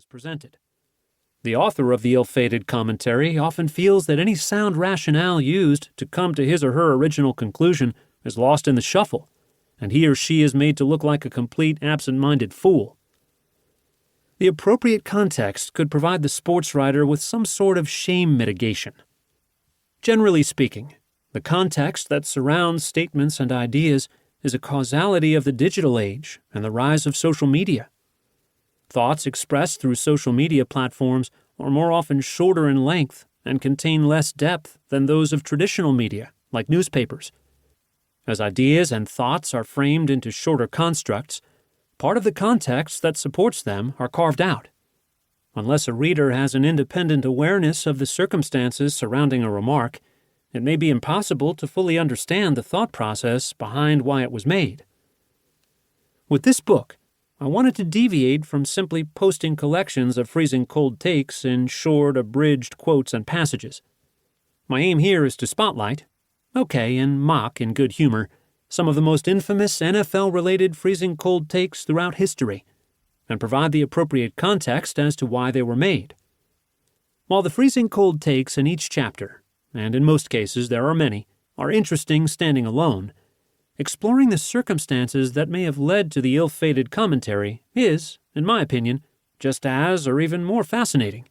was presented. The author of the ill-fated commentary often feels that any sound rationale used to come to his or her original conclusion is lost in the shuffle, and he or she is made to look like a complete absent-minded fool. The appropriate context could provide the sports writer with some sort of shame mitigation. Generally speaking, the context that surrounds statements and ideas is a causality of the digital age and the rise of social media. Thoughts expressed through social media platforms are more often shorter in length and contain less depth than those of traditional media, like newspapers. As ideas and thoughts are framed into shorter constructs, part of the context that supports them are carved out. Unless a reader has an independent awareness of the circumstances surrounding a remark, it may be impossible to fully understand the thought process behind why it was made. With this book, I wanted to deviate from simply posting collections of freezing cold takes in short, abridged quotes and passages. My aim here is to spotlight, and mock in good humor, some of the most infamous NFL-related freezing cold takes throughout history, and provide the appropriate context as to why they were made. While the freezing cold takes in each chapter, and in most cases there are many, are interesting standing alone, exploring the circumstances that may have led to the ill-fated commentary is, in my opinion, just as or even more fascinating.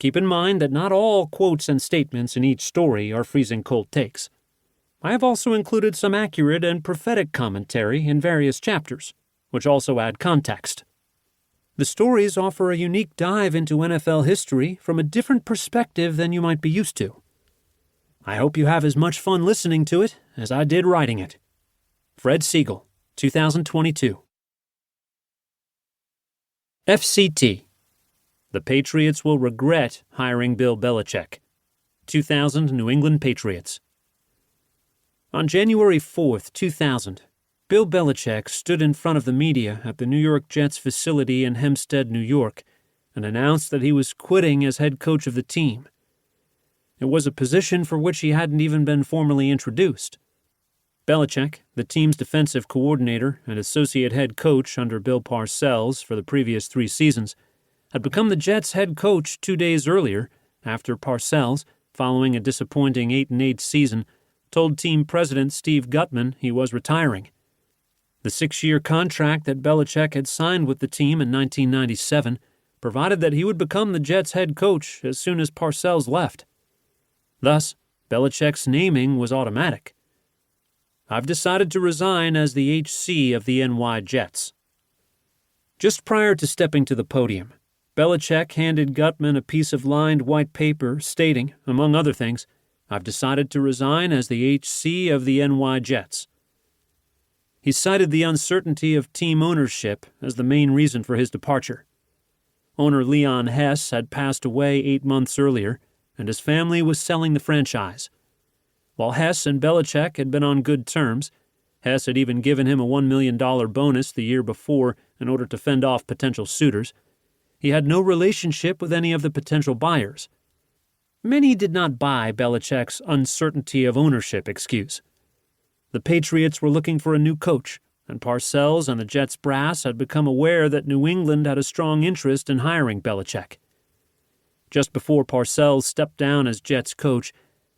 Keep in mind that not all quotes and statements in each story are freezing cold takes. I have also included some accurate and prophetic commentary in various chapters, which also add context. The stories offer a unique dive into NFL history from a different perspective than you might be used to. I hope you have as much fun listening to it as I did writing it. Fred Segal, 2022. FCT. The Patriots will regret hiring Bill Belichick. 2000 New England Patriots. On January 4th, 2000, Bill Belichick stood in front of the media at the New York Jets facility in Hempstead, New York, and announced that he was quitting as head coach of the team. It was a position for which he hadn't even been formally introduced. Belichick, the team's defensive coordinator and associate head coach under Bill Parcells for the previous 3 seasons, had become the Jets' head coach 2 days earlier after Parcells, following a disappointing 8-8 season, told team president Steve Gutman he was retiring. The 6-year contract that Belichick had signed with the team in 1997 provided that he would become the Jets' head coach as soon as Parcells left. Thus, Belichick's naming was automatic. I've decided to resign as the HC of the NY Jets. Just prior to stepping to the podium, Belichick handed Gutman a piece of lined white paper stating, among other things, I've decided to resign as the HC of the NY Jets. He cited the uncertainty of team ownership as the main reason for his departure. Owner Leon Hess had passed away 8 months earlier, and his family was selling the franchise. While Hess and Belichick had been on good terms, Hess had even given him a $1 million bonus the year before in order to fend off potential suitors. He had no relationship with any of the potential buyers. Many did not buy Belichick's uncertainty of ownership excuse. The Patriots were looking for a new coach, and Parcells and the Jets brass had become aware that New England had a strong interest in hiring Belichick. Just before Parcells stepped down as Jets coach,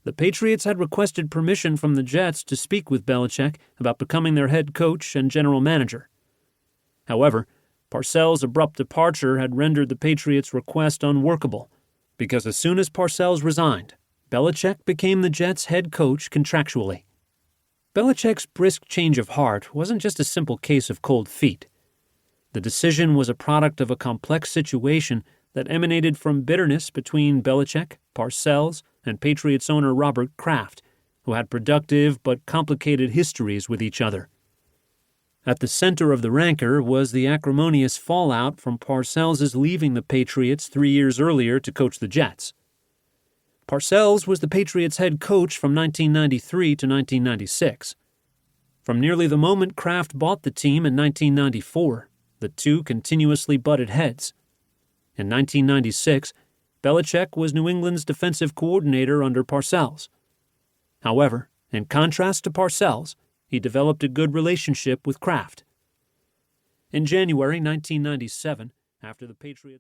the Patriots had requested permission from the Jets to speak with Belichick about becoming their head coach and general manager. However, Parcells' abrupt departure had rendered the Patriots' request unworkable, because as soon as Parcells resigned, Belichick became the Jets' head coach contractually. Belichick's brisk change of heart wasn't just a simple case of cold feet. The decision was a product of a complex situation that emanated from bitterness between Belichick, Parcells, and Patriots owner Robert Kraft, who had productive but complicated histories with each other. At the center of the rancor was the acrimonious fallout from Parcells' leaving the Patriots 3 years earlier to coach the Jets. Parcells was the Patriots' head coach from 1993 to 1996. From nearly the moment Kraft bought the team in 1994, the two continuously butted heads. In 1996, Belichick was New England's defensive coordinator under Parcells. However, in contrast to Parcells, he developed a good relationship with Kraft. In January 1997, after the Patriots